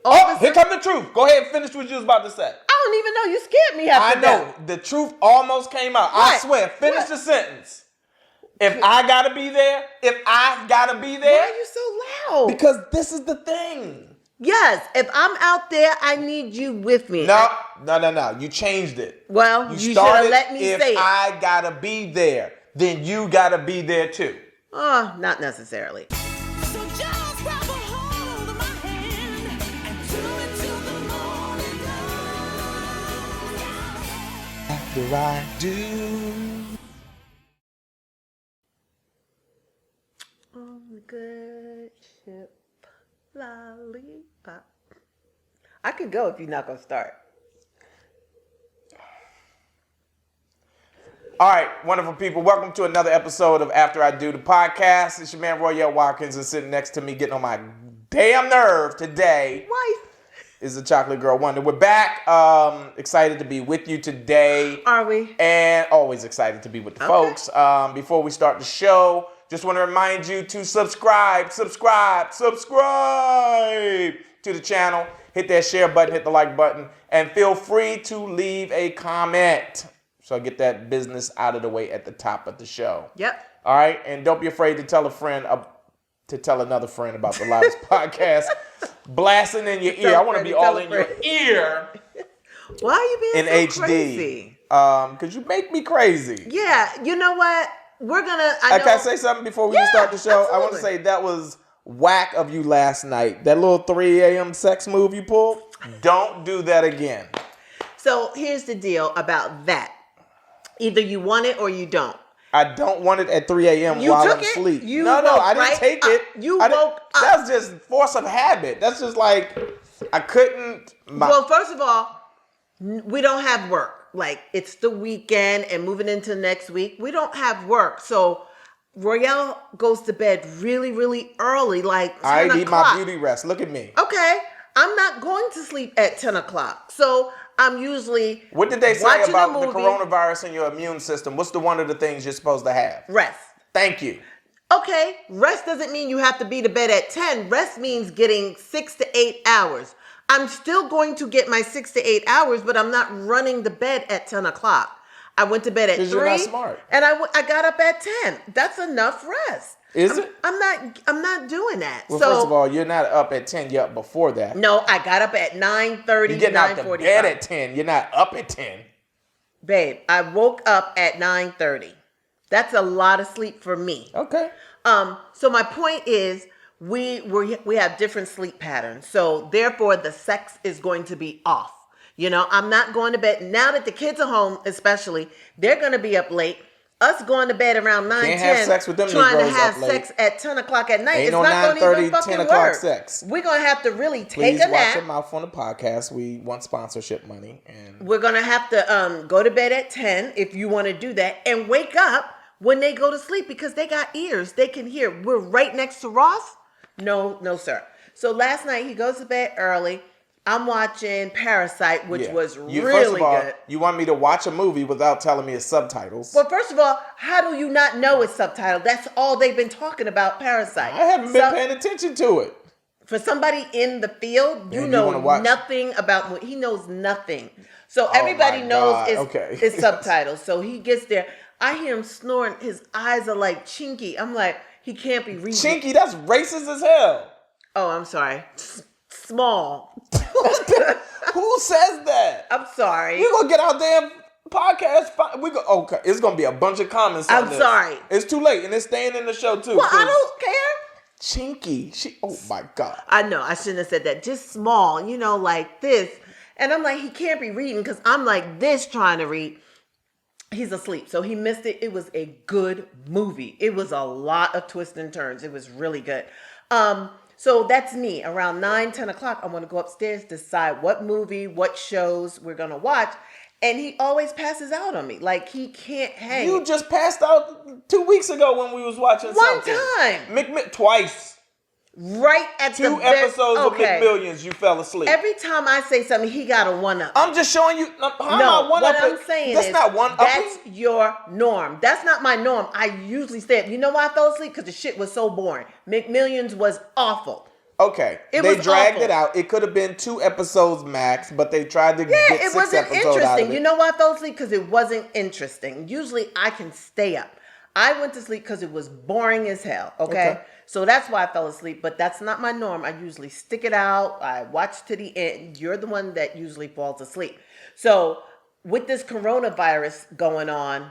Here come the truth. Go ahead and finish what you was about to say. I don't even know. You scared me half I know. The truth almost came out. What? I swear. Finish the sentence. If I gotta be there. Why are you so loud? Because this is the thing. Yes, if I'm out there, I need you with me. No. You changed it. Well, you should have let me say it. If I gotta be there, then you gotta be there too. Oh, not necessarily. So just grab a hold of my hand and do it till the morning light. After I do. On the good ship. Lollipop. I could go if you're not going to start. All right, wonderful people. Welcome to another episode of After I Do the podcast. It's your man Royale Watkins, and sitting next to me, getting on my damn nerve today, Wife, is the Chocolate Girl Wonder. We're back. Excited to be with you today. Are we? And always excited to be with the folks. Before we start the show, just want to remind you to subscribe to the channel. Hit that share button, hit the like button, and feel free to leave a comment. So I get that business out of the way at the top of the show. Yep. All right, and don't be afraid to tell a friend to tell another friend about the Loudest Podcast. Blasting in your ear. I want to be all in your ear. Why are you being in so HD? Crazy? Because you make me crazy. Yeah, you know what? We're gonna. Can I say something before we start the show? Absolutely. I want to say that was whack of you last night. That little 3 a.m. sex move you pulled. Don't do that again. So here's the deal about that. Either you want it or you don't. I don't want it at 3 a.m. while I'm asleep. No, I didn't take it. You woke up. That's just force of habit. That's just like I couldn't. Well, first of all, we don't have work. Like, it's the weekend and moving into next week. We don't have work. So Royale goes to bed really, really early, like 10 I o'clock. need my beauty rest. Look at me. Okay. I'm not going to sleep at 10 o'clock. So I'm usually What did they say about the movie. coronavirus and your immune system? What's one of the things you're supposed to have? Rest. Thank you. Okay. Rest doesn't mean you have to be to bed at 10. Rest means getting 6 to 8 hours. I'm still going to get my 6 to 8 hours, but I'm not running the bed at 10 o'clock. I went to bed at 3. You're not smart. And I got up at 10. That's enough rest. Is it? I'm not doing that. Well, so, first of all, you're not up at 10. You're up before that. No, I got up at 9:30. You're getting out the bed at 10. You're not up at 10. Babe, I woke up at 9:30. That's a lot of sleep for me. Okay. So my point is, we have different sleep patterns. So therefore, the sex is going to be off. You know, I'm not going to bed. Now that the kids are home, especially, they're going to be up late. Us going to bed around 9, Can't 10, have sex with them trying to Negroes have up late. sex at 10 o'clock at night. Ain't It's no not going to 9:30, even fucking 10 o'clock work. sex. We're going to have to really take Please a watch nap. your mouth on the podcast. We want sponsorship money. And We're going to have to go to bed at 10 if you want to do that, and wake up when they go to sleep because they got ears. They can hear. We're right next to Ross. No, sir. So last night he goes to bed early. I'm watching Parasite, which was really first of all, good. You want me to watch a movie without telling me its subtitles? Well, first of all, how do you not know it's subtitled? That's all they've been talking about, Parasite. I haven't been paying attention to it. For somebody in the field, you know nothing about. He knows nothing. So everybody knows it's subtitles. So he gets there. I hear him snoring. His eyes are like chinky. I'm like, he can't be reading. Chinky? That's racist as hell. Oh, I'm sorry. Small. Who says that? I'm sorry. We're gonna get our damn podcast. Okay, it's gonna be a bunch of comments on this. I'm sorry. It's too late, and it's staying in the show too. Well, I don't care. Chinky. Oh my God. I know. I shouldn't have said that. Just small, like this. And I'm like, he can't be reading because I'm like this trying to read. He's asleep. So he missed it. It was a good movie. It was a lot of twists and turns. It was really good. So that's me. Around 9, 10 o'clock, I want to go upstairs, decide what movie, what shows we're going to watch. And he always passes out on me. Like, he can't hang. You just passed out 2 weeks ago when we was watching something. One time. Twice. Right at Two episodes of McMillions, you fell asleep. Every time I say something, he got a one-up. I'm just showing you. What I'm saying that's is not one-upping. That's your norm. That's not my norm. I usually say it. You know why I fell asleep? Because the shit was so boring. McMillions was awful. Okay, It they was dragged awful. it out. It could have been 2 episodes max, but they tried to Yeah, get it 6 wasn't episodes out of interesting. it. You know why I fell asleep? Because it wasn't interesting. Usually I can stay up. I went to sleep because it was boring as hell. Okay? Okay. So that's why I fell asleep. But that's not my norm. I usually stick it out. I watch to the end. You're the one that usually falls asleep. So with this coronavirus going on,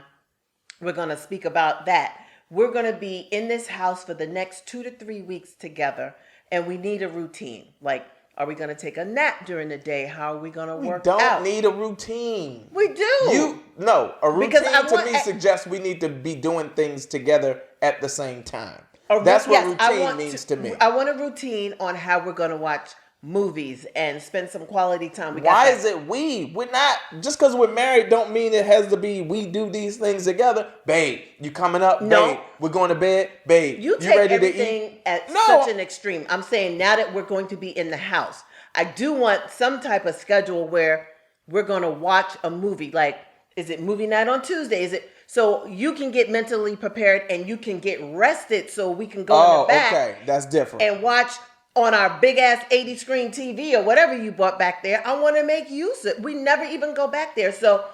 we're going to speak about that. We're going to be in this house for the next 2 to 3 weeks together, and we need a routine. Like, are we going to take a nap during the day? How are we going to We work don't out? need a routine. We do. A routine Because I to want- me suggests we need to be doing things together at the same time. A ru- That's what yes, I routine want means to me. I want a routine on how we're going to watch movies and spend some quality time. Why is it we? We're not, just because we're married don't mean it has to be we do these things together. Babe, you coming up? No. Babe, we're going to bed? Babe, You take ready to everything eat? at No. such an extreme. I'm saying now that we're going to be in the house, I do want some type of schedule where we're going to watch a movie. Like, is it movie night on Tuesday? Is it so you can get mentally prepared and you can get rested so we can go in the back okay. That's different. and watch on our big ass 80 screen TV or whatever you bought back there. I want to make use of it. We never even go back there. So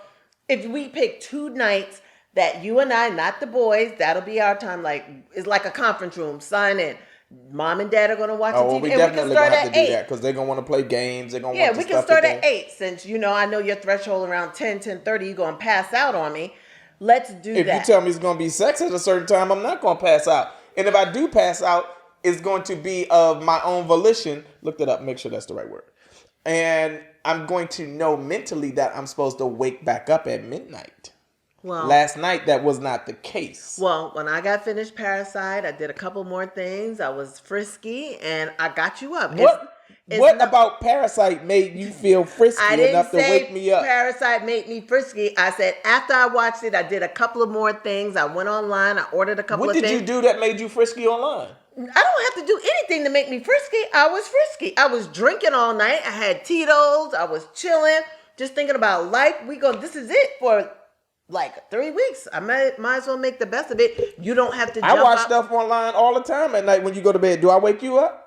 if we pick 2 nights that you and I, not the boys, that'll be our time. Like, it's like a conference room. Sign in. Mom and dad are going to watch the TV. we and definitely we going can to start have to at do 8. that because they're going to want to play games. They're going to Yeah, want we the can stuff start that at they- 8 since, I know your threshold around 10:30, you're going to pass out on me. Let's do If that. you tell me it's going to be sex at a certain time, I'm not going to pass out. And if I do pass out, it's going to be of my own volition. Look that up. Make sure that's the right word. And I'm going to know mentally that I'm supposed to wake back up at midnight. well, Last night, that was not the case. Well, when I got finished Parasite, I did a couple more things. I was frisky, and I got you up. What not- about Parasite made you feel frisky I didn't enough to say wake me up? Parasite made me frisky. I said after I watched it, I did a couple of more things. I went online. I ordered a couple What of did things. you do that made you frisky online? I don't have to do anything to make me frisky. I was frisky. I was drinking all night. I had Tito's. I was chilling, just thinking about life. This is it for like 3 weeks. I might as well make the best of it. You don't have to jump I watch out. stuff online all the time at night when you go to bed. Do I wake you up?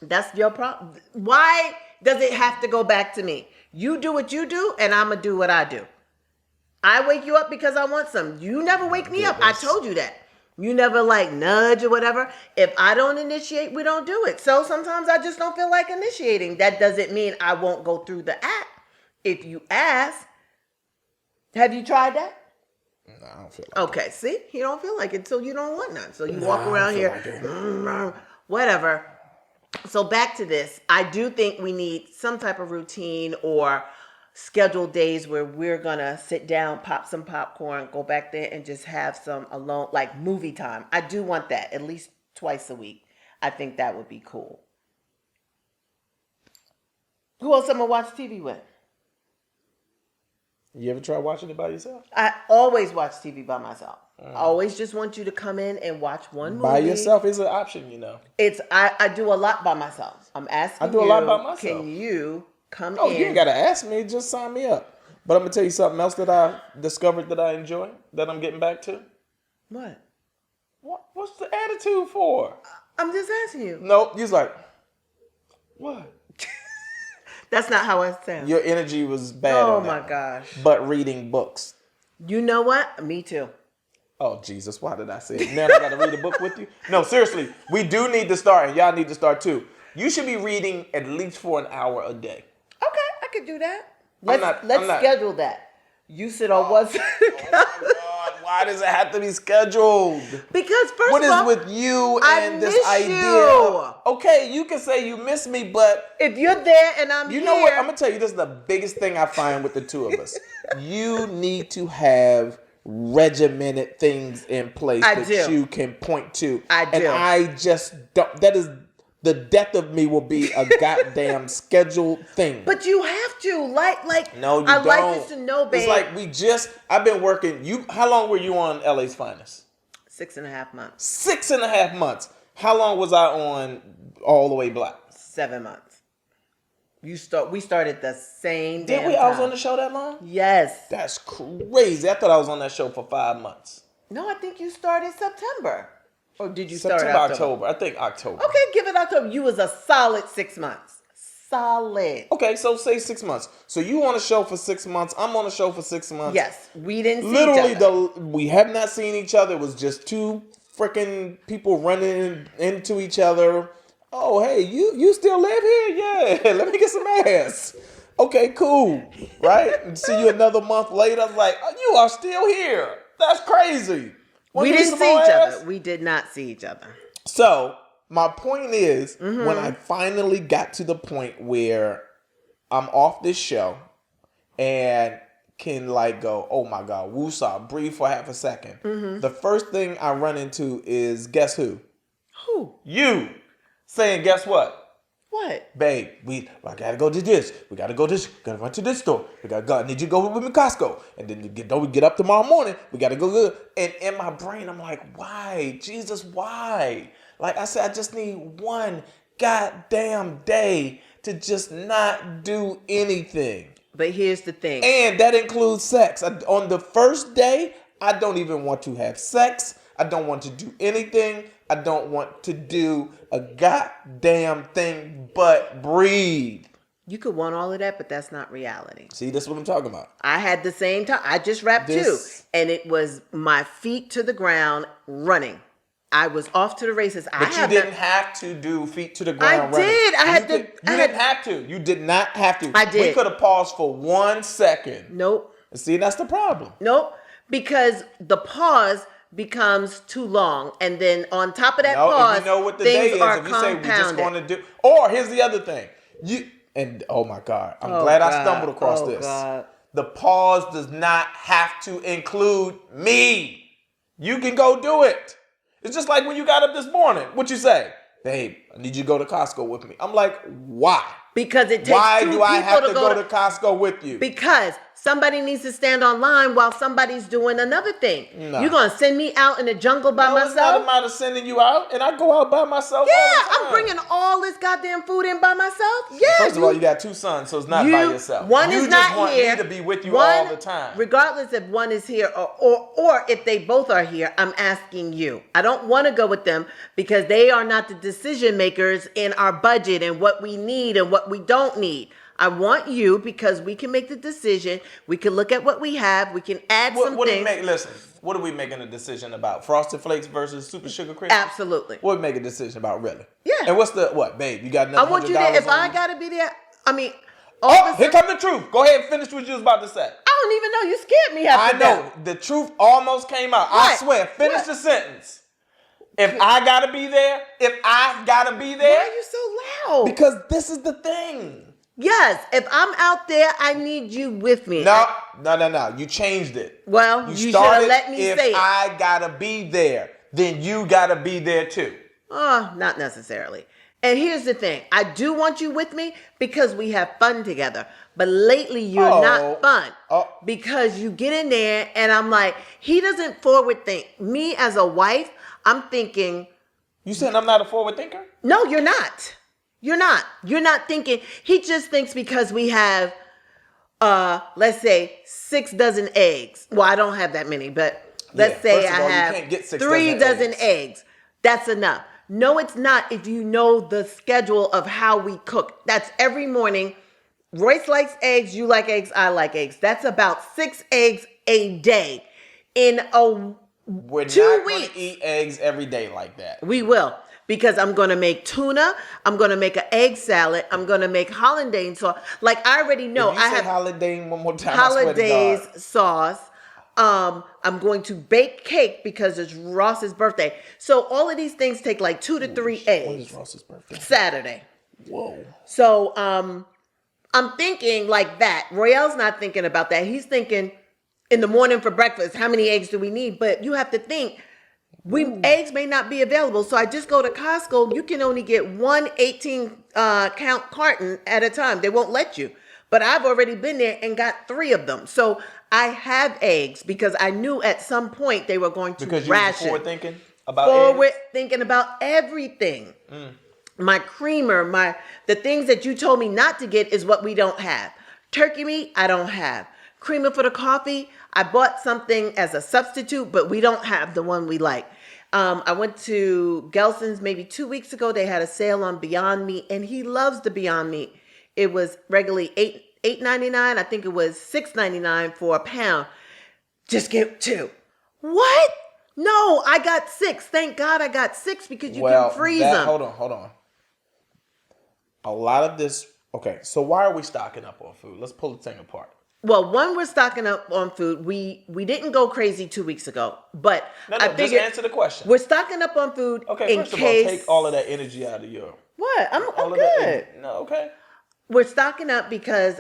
That's your problem. Why does it have to go back to me? You do what you do, and I'm going to do what I do. I wake you up because I want some. You never wake me up. I told you that. You never nudge or whatever. If I don't initiate, we don't do it. So sometimes I just don't feel like initiating. That doesn't mean I won't go through the act. If you ask, have you tried that? No, I don't feel like Okay, see? You don't feel like it, so you don't want none. So you walk I don't around feel here, like whatever. So back to this. I do think we need some type of routine or scheduled days where we're going to sit down, pop some popcorn, go back there and just have some alone, like movie time. I do want that at least twice a week. I think that would be cool. Who else I'm going to watch TV with? You ever try watching it by yourself? I always watch TV by myself. I always just want you to come in and watch one movie. By yourself is an option, I do a lot by myself. I'm asking I do a you, lot by myself. Can you come Oh, in? you ain't gotta ask me. Just sign me up. But I'm gonna tell you something else that I discovered that I enjoy, that I'm getting back to. What? What's the attitude for? I'm just asking you. Nope. You's like, what? That's not how I sound. Your energy was bad. Oh on that my one. gosh. But reading books. You know what? Me too. Oh Jesus, why did I say it? Now I gotta read a book with you? No, seriously, we do need to start, and y'all need to start too. You should be reading at least for an hour a day. Okay, I could do that. I'm Let's not- schedule that. You sit on one side. God, why does it have to be scheduled? Because first What of is all, with you I and this miss idea? you. Okay, you can say you miss me, but if you're there and I'm you here, know what? I'm gonna tell you, this is the biggest thing I find with the two of us. You need to have regimented things in place I that do. you can point to. I And do. I just don't. That is the death of me. Will be a goddamn scheduled thing. but you have to like. No, you I don't. like this to know, babe. It's like I've been working. How long were you on LA's Finest? 6.5 months. 6.5 months. How long was I on All the Way Black? 7 months. We started the same Did damn we? I was time. on the show that long? Yes. That's crazy. I thought I was on that show for 5 months. No, I think you started September. Or did you start September, October? October. I think October. Okay, give it October. You was a solid 6 months. Solid. Okay, so say 6 months. So you on a show for 6 months. I'm on a show for 6 months. Yes, we didn't see Literally, each other. we have not seen each other. It was just two freaking people running into each other. Oh, hey, you still live here? Yeah, let me get some ass. Okay, cool. Right? And see you another month later. I was like, oh, you are still here. That's crazy. We didn't see each other. We did not see each other. So my point is, when I finally got to the point where I'm off this show and can like go, oh my God, woosah, breathe for half a second. The first thing I run into is, guess who? Who? You saying, guess what? What? Babe, I gotta go to this. We gotta go this. Gotta run to this store. We gotta go. I need you to go with me to Costco. And then we get up tomorrow morning. We gotta go good. And in my brain, I'm like, why? Jesus, why? Like I said, I just need one goddamn day to just not do anything. But here's the thing. And that includes sex. On the first day, I don't even want to have sex. I don't want to do anything. I don't want to do a goddamn thing but breathe. You could want all of that, but that's not reality. See, that's what I'm talking about. I had the same time. I just rapped too. And it was my feet to the ground running. I was off to the races. But you didn't have to do feet to the ground running. did. You didn't have to. You did not have to. I did. We could have paused for 1 second. Nope. See, that's the problem. Nope. Because the pause becomes too long. And then on top of that pause, if you know what the day things is, are if you say we're just compounded. going to do, or here's the other thing. Oh my God, I'm glad I stumbled across this. God. The pause does not have to include me. You can go do it. It's just like when you got up this morning. What you say? Babe, I need you to go to Costco with me. I'm like, why? Because it takes Why two do I people have to to go to Costco with you? Because somebody needs to stand on line while somebody's doing another thing. No. You're going to send me out in the jungle by No, it's not myself? a matter of sending you out, and I go out by myself. Yeah, all the time. I'm bringing all this goddamn food in by myself. Yeah. First of all, you got 2 sons, so it's not by yourself. One you is just not want here. me to be with you One, all the time. Regardless if one is here or if they both are here, I'm asking you. I don't want to go with them because they are not the decision makers in our budget and what we need and what we don't need. I want you because we can make the decision. We can look at what we have. We can add some things. Listen, what are we making a decision about? Frosted Flakes versus Super Sugar Crisp? Absolutely. What we make a decision about, really? Yeah. And what's babe? You got another I want you to, $100 if on I you? got to be there, I mean, Here comes the truth. Go ahead and finish what you was about to say. I don't even know. You scared me half I to know. death. The truth almost came out. I What? swear. Finish What? the sentence. If I gotta be there, Why are you so loud? because this is the thing. Yes, if I'm out there, I need you with me. No. You changed it. Well, you should started, have let me if say it. I gotta be there, then you gotta be there too. Not necessarily. And here's the thing. I do want you with me because we have fun together. But lately, you're not fun. Because you get in there and I'm like, he doesn't forward think. Me as a wife, I'm thinking. You saying I'm not a forward thinker? No, you're not. You're not. You're not thinking. He just thinks because we have, let's say, 6 dozen eggs. Well, I don't have that many, but let's say first of I all, you have can't get 6 3 dozen dozen eggs. That's enough. No, it's not if you know the schedule of how we cook. That's every morning. Royce likes eggs. You like eggs. I like eggs. That's about 6 eggs a day in We're 2 not weeks. going to eat eggs every day like that. We will. Because I'm going to make tuna. I'm going to make an egg salad. I'm going to make hollandaise sauce. Like, I already know. If you I say have hollandaise one more time, I swear to hollandaise God. sauce. I'm going to bake cake because it's Ross's birthday. So all of these things take like 2 to 3 eggs. When is Ross's birthday? Saturday. Whoa. So I'm thinking like that. Royale's not thinking about that. He's thinking in the morning for breakfast, how many eggs do we need? But you have to think, eggs may not be available. So I just go to Costco. You can only get one 18-count carton at a time. They won't let you. But I've already been there and got 3 of them. So I have eggs because I knew at some point they were going to Because you ration. were forward thinking about eggs? Thinking about everything. My creamer, the things that you told me not to get is what we don't have. Turkey meat, I don't have. Creamer for the coffee, I bought something as a substitute, but we don't have the one we like. I went to Gelson's maybe 2 weeks ago. They had a sale on Beyond Meat, and he loves the Beyond Meat. It was regularly $8.99. I think it was $6.99 for a pound. Just get 2. What? No, I got 6. Thank God I got 6 because you can freeze them. Hold on. A lot of this. Okay, so why are we stocking up on food? Let's pull the thing apart. Well, one, we're stocking up on food. We didn't go crazy 2 weeks ago, but I just figured answer the question. we're stocking up on food. Okay, first of all, take all of that energy out of your. What? I'm all of good. No, okay. We're stocking up because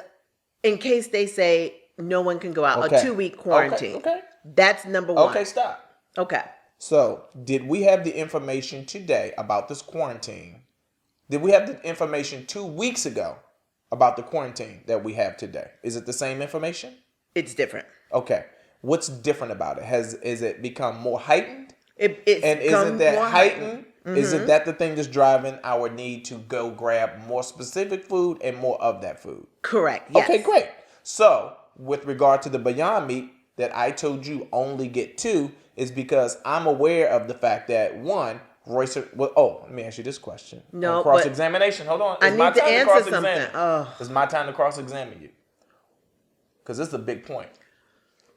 in case they say no one can go out, Okay. a 2-week quarantine. Okay. That's number one. Okay, stop. Okay. So, did we have the information today about this quarantine? Did we have the information 2 weeks ago about the quarantine that we have today? Is it the same information? It's different. Okay. What's different about it? Is it become more heightened? It's and isn't that more heightened? Isn't that the thing that's driving our need to go grab more specific food and more of that food? Correct. Yes. Okay, great. So, with regard to the Beyond Meat that I told you only get 2 is because I'm aware of the fact that one, Royce. Well, let me ask you this question. No, cross-examination. Hold on. I need to answer something. It's my time to cross-examine you. Because this is a big point.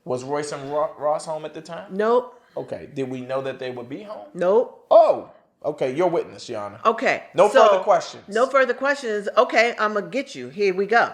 Was Royce and Ross home at the time? Nope. Okay. Did we know that they would be home? Nope. Oh, okay. You're witness, Yana. Okay. No further questions. No further questions. Okay, I'm going to get you. Here we go.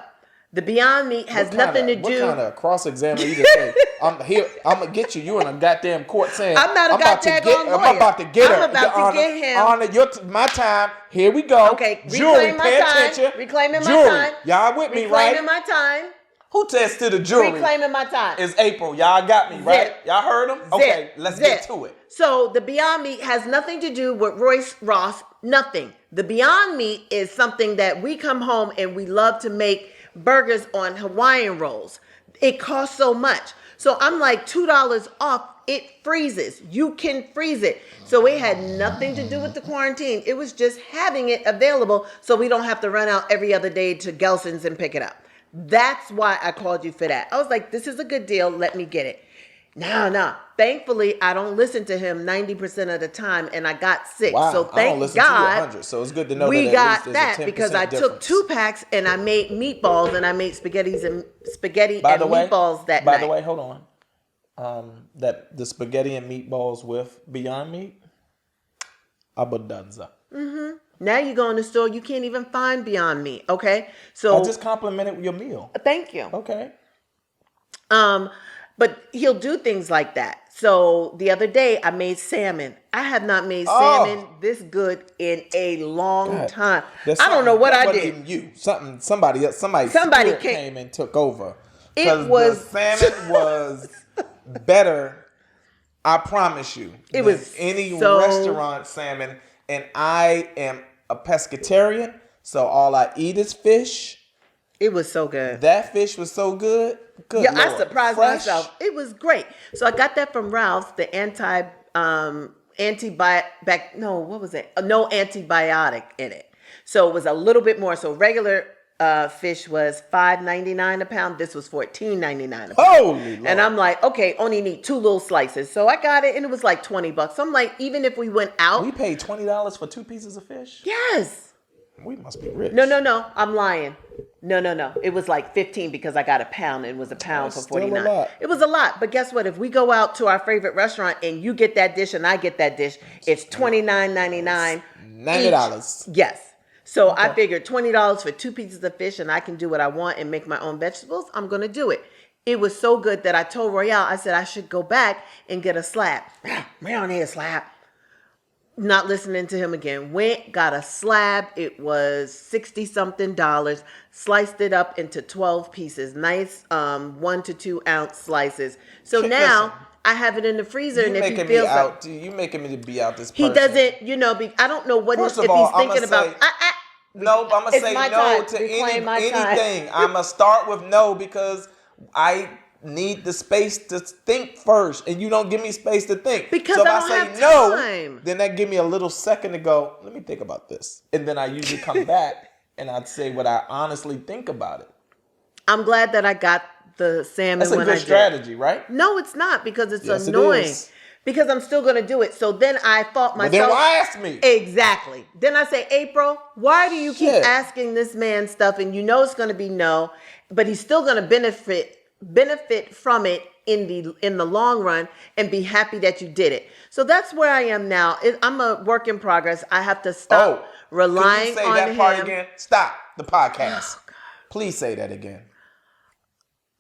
The Beyond Meat has nothing to do. What kind of cross-examine you just say? I'm here. I'm gonna get you. You in a goddamn court saying I'm not a goddamn lawyer. I'm about to get her. I'm about to get him. On my time. Here we go. Okay. Jury, Reclaim my pay time. attention. Reclaiming my Jury. time. Y'all with me, right? Reclaiming my time. Who says to the jury? Reclaiming my time. It's April. Y'all got me, right? Zip. Y'all heard them? Okay, let's Zip. get to it. So the Beyond Meat has nothing to do with Royce Ross. Nothing. The Beyond Meat is something that we come home and we love to make burgers on Hawaiian rolls. It costs so much. So I'm like $2 off. It freezes. You can freeze it. So it had nothing to do with the quarantine. It was just having it available so we don't have to run out every other day to Gelson's and pick it up. That's why I called you for that. I was like, this is a good deal. Let me get it. No. Thankfully, I don't listen to him 90% of the time, and I got 6. Wow, so I don't thank listen to you God 100, so it's good to know we that got at least that there's a 10% because I took difference. 2 packs and I made meatballs and I made spaghetti By the way, meatballs that night. By the way, hold on. That the spaghetti and meatballs with Beyond Meat, abundanza. Now you go in the store, you can't even find Beyond Meat. Okay, so I just complimented your meal. thank you. Okay. But he'll do things like that. So the other day I made salmon. I have not made salmon this good in a long time. I don't know what I did. Even you. Somebody else. Somebody came and took over. It was the salmon was better. I promise you. It was any so- restaurant salmon, and I am a pescatarian, so all I eat is fish. It was so good. That fish was so good. Good Yeah, Lord. I surprised Fresh. myself. It was great. So I got that from Ralph's, the no, what was it? No antibiotic in it. So it was a little bit more. So regular fish was $5.99 a pound. This was $14.99 a pound. Holy Lord. And I'm like, okay, only need 2 little slices. So I got it and it was like $20. So I'm like, even if we went out. We paid $20 for 2 pieces of fish? Yes. We must be rich. No. I'm lying. No. It was like 15 because I got a pound and it was a pound That's for 49. still a lot. It was a lot. But guess what? If we go out to our favorite restaurant and you get that dish and I get that dish, it's $29.99. $90. each. Yes. So I figured $20 for 2 pieces of fish and I can do what I want and make my own vegetables. I'm going to do it. It was so good that I told Royale, I said I should go back and get a slab. We don't need a slab. Not listening to him again. Went, got a slab. It was $60-something. Sliced it up into 12 pieces. Nice 1 to 2 ounce slices. So now Listen, I have it in the freezer. You And if he making me feels out. like Dude, you making me to be out this he person. doesn't, I don't know what First if of all, he's thinking I'ma about. say- No, I'm gonna It's say my no time. to Reclaim my time. anything. I'm gonna start with no because I need the space to think first, and you don't give me space to think. Because so if I I don't say have no, time. then that give me a little second to go. Let me think about this, and then I usually come back and I'd say what I honestly think about it. I'm glad that I got the salmon That's a when good I did. strategy, right? No, it's not because it's Yes, it annoying. is. because I'm still going to do it. So then I thought Well, myself. then why ask me? Exactly. Then I say, April, why do you keep Shit. asking this man stuff and you know it's going to be no, but he's still going to benefit from it in the long run and be happy that you did it. So that's where I am now. I'm a work in progress. I have to stop relying can you say on that him. part again? Stop the podcast. Please say that again.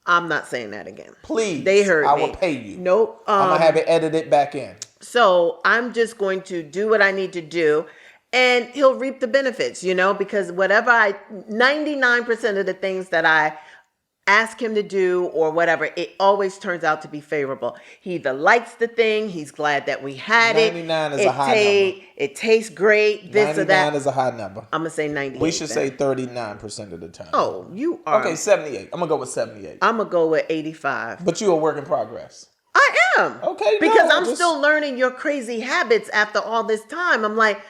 I'm not saying that again. Please. They heard I me. will pay you. Nope. I'm going to have it edited back in. So I'm just going to do what I need to do and he'll reap the benefits, because 99% of the things that I ask him to do or whatever, it always turns out to be favorable. He either likes the thing, he's glad that we had 99 is a high number. It tastes great, this or that. 99 is a high number. I'm going to say 98. We should then. say 39% of the time. Oh, you are. Okay, 78. I'm going to go with 78. I'm going to go with 85. But you're a work in progress. I am. Okay, because no, I'm still learning your crazy habits after all this time. I'm like,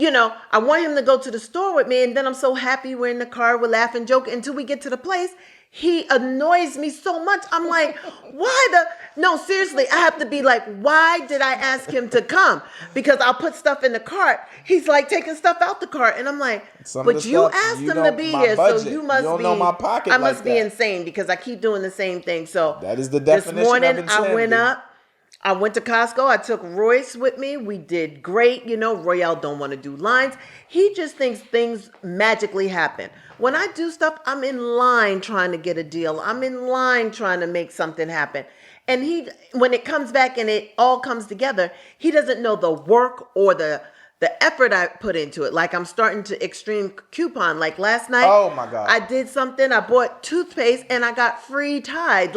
I want him to go to the store with me, and then I'm so happy we're in the car, we're laughing, joking until we get to the place. He annoys me so much. I'm like, no, seriously, I have to be like, why did I ask him to come? Because I'll put stuff in the cart. He's like taking stuff out the cart. And I'm like, but you asked him to be here. So you must don't know my pocket I must like be that. Insane because I keep doing the same thing. So that is the definition this morning of insanity. I went up. I went to Costco. I took Royce with me. We did great. Royale don't want to do lines. He just thinks things magically happen. When I do stuff, I'm in line trying to get a deal. I'm in line trying to make something happen. And when it comes back and it all comes together, he doesn't know the work or the effort I put into it. Like I'm starting to extreme coupon. Like last night, oh my God, I did something. I bought toothpaste and I got free Tide.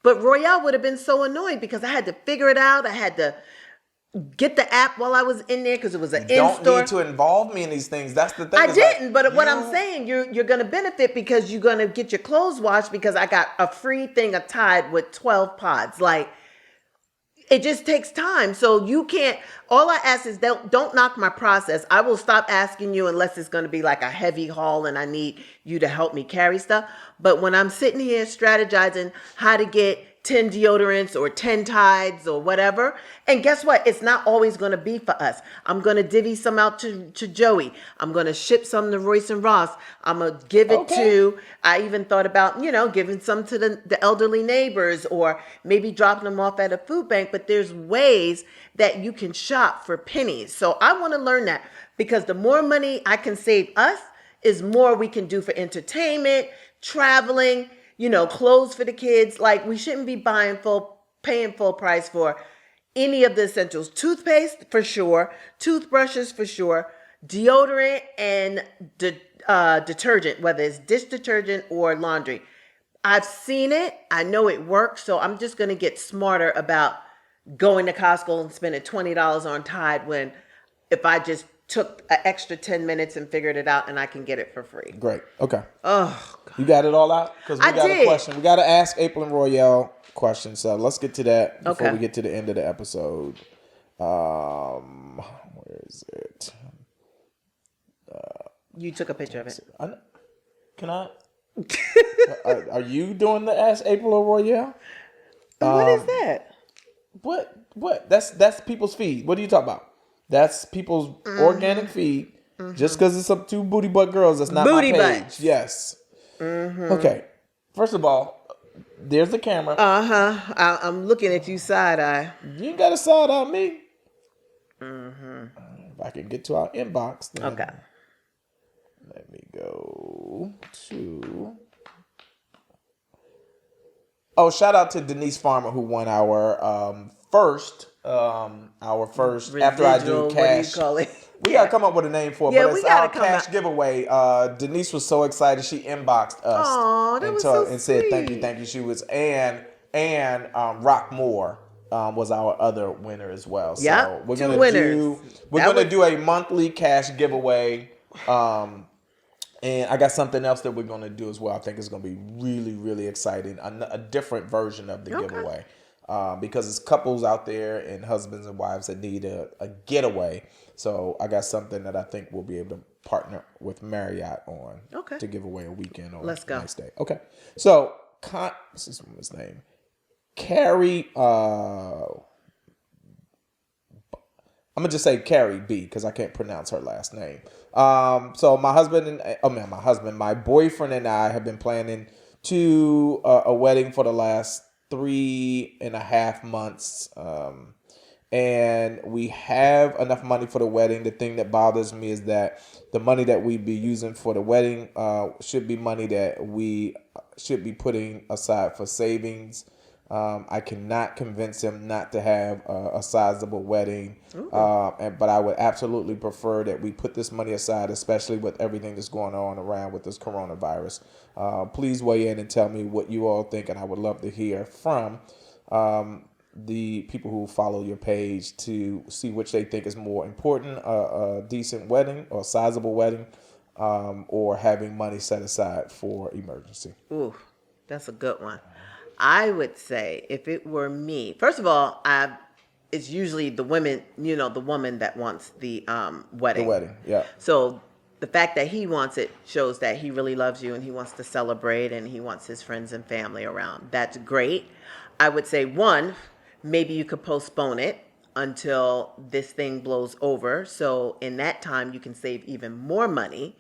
But Royale would have been so annoyed because I had to figure it out. I had to get the app while I was in there because it was an in-store. You don't need to involve me in these things. That's the thing. I didn't, but what I'm saying, you're going to benefit because you're going to get your clothes washed because I got a free thing of Tide with 12 pods. It just takes time. So you can't, all I ask is don't knock my process. I will stop asking you unless it's going to be like a heavy haul and I need you to help me carry stuff. But when I'm sitting here strategizing how to get 10 deodorants or 10 Tides or whatever. And guess what? It's not always going to be for us. I'm going to divvy some out to Joey. I'm going to ship some to Royce and Ross. I'm going to give it to, I even thought about, giving some to the elderly neighbors or maybe dropping them off at a food bank. But there's ways that you can shop for pennies. So I want to learn that because the more money I can save us is more we can do for entertainment, traveling, clothes for the kids. We shouldn't be paying full price for any of the essentials. Toothpaste for sure, toothbrushes for sure, deodorant and detergent, whether it's dish detergent or laundry. I've seen it. I know it works. So I'm just going to get smarter about going to Costco and spending $20 on Tide when if I just took an extra 10 minutes and figured it out and I can get it for free. Great. Okay. Oh, God. You got it all out? Because we got did. a question. We got to ask April and Royale questions. So let's get to that before we get to the end of the episode. Where is it? You took a picture of it. Can I? Are you doing the Ask April or Royale? What is that? What? That's people's feed. What are you talking about? That's people's organic feed. Mm-hmm. Just because it's some two booty butt girls, that's not booty my page. butts. Yes. Mm-hmm. Okay. First of all, there's the camera. I'm looking at you side eye. You ain't got to side eye me. Mm-hmm. If I can get to our inbox, then okay. Let me go to. Oh, shout out to Denise Farmer who won our first Residual, after I do cash. What do you call it? We gotta come up with a name for it, Yeah, but we it's gotta our come cash up. giveaway. Denise was so excited she inboxed us. Aw, that was so and said sweet. thank you. She was and Rock Moore was our other winner as well. So Yep, we're two gonna winners. do a monthly cash giveaway. And I got something else that we're going to do as well. I think it's going to be really, really exciting. A different version of the giveaway. Because it's couples out there and husbands and wives that need a getaway. So I got something that I think we'll be able to partner with Marriott on to give away a weekend on Let's go. the next day. Okay. So, what's this woman's name? Carrie I'm gonna just say Carrie B because I can't pronounce her last name. So my boyfriend and I have been planning to a wedding for the last 3.5 months. And we have enough money for the wedding. The thing that bothers me is that the money that we be using for the wedding should be money that we should be putting aside for savings. I cannot convince him not to have a sizable wedding, but I would absolutely prefer that we put this money aside, especially with everything that's going on around with this coronavirus. Please weigh in and tell me what you all think, and I would love to hear from the people who follow your page to see which they think is more important, a decent wedding or a sizable wedding, or having money set aside for emergency. Ooh, that's a good one. I would say if it were me, first of all, it's usually the women, the woman that wants the wedding. The wedding, yeah. So the fact that he wants it shows that he really loves you and he wants to celebrate and he wants his friends and family around. That's great. I would say one, maybe you could postpone it until this thing blows over. So in that time, you can save even more money.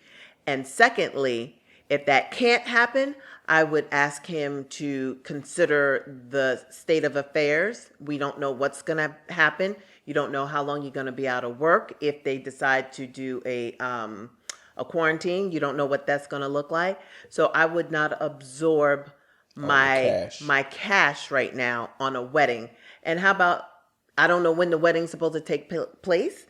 And secondly, if that can't happen, I would ask him to consider the state of affairs. We don't know what's going to happen. You don't know how long you're going to be out of work. If they decide to do a quarantine, you don't know what that's going to look like. So I would not absorb my cash right now on a wedding. And how about, I don't know when the wedding's supposed to take place.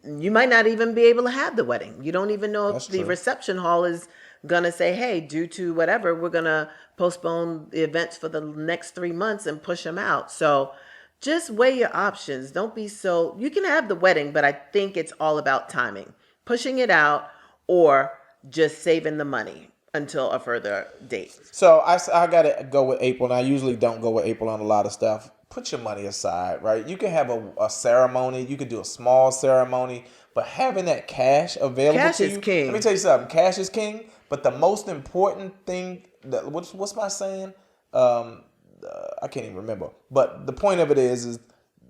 You might not even be able to have the wedding. You don't even know if the reception hall is going to say, hey, due to whatever, we're going to postpone the events for the next 3 months and push them out. So just weigh your options. Don't be you can have the wedding, but I think it's all about timing. Pushing it out or just saving the money until a further date. So I got to go with April, and I usually don't go with April on a lot of stuff. Put your money aside, right? You can have a ceremony. You can do a small ceremony, but having that cash available to you. Cash is king. Let me tell you something. Cash is king, but the most important thing, what's my saying? I can't even remember. But the point of it is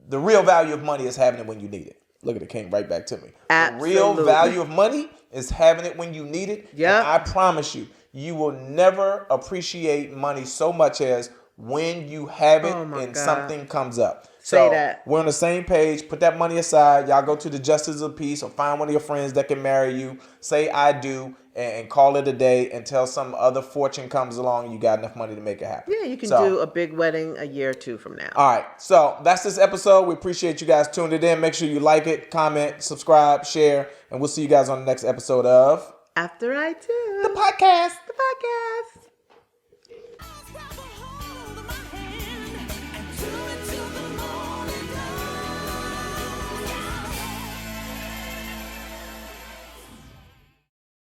the real value of money is having it when you need it. Look at it, came right back to me. Absolutely. The real value of money is having it when you need it. Yeah. I promise you, you will never appreciate money so much as when you have it and something comes up. Say that. We're on the same page. Put that money aside. Y'all go to the Justice of Peace or find one of your friends that can marry you. Say I do and call it a day until some other fortune comes along and you got enough money to make it happen. Yeah, you can do a big wedding a year or two from now. All right. So that's this episode. We appreciate you guys tuning in. Make sure you like it, comment, subscribe, share, and we'll see you guys on the next episode of After I Do. The podcast. The podcast.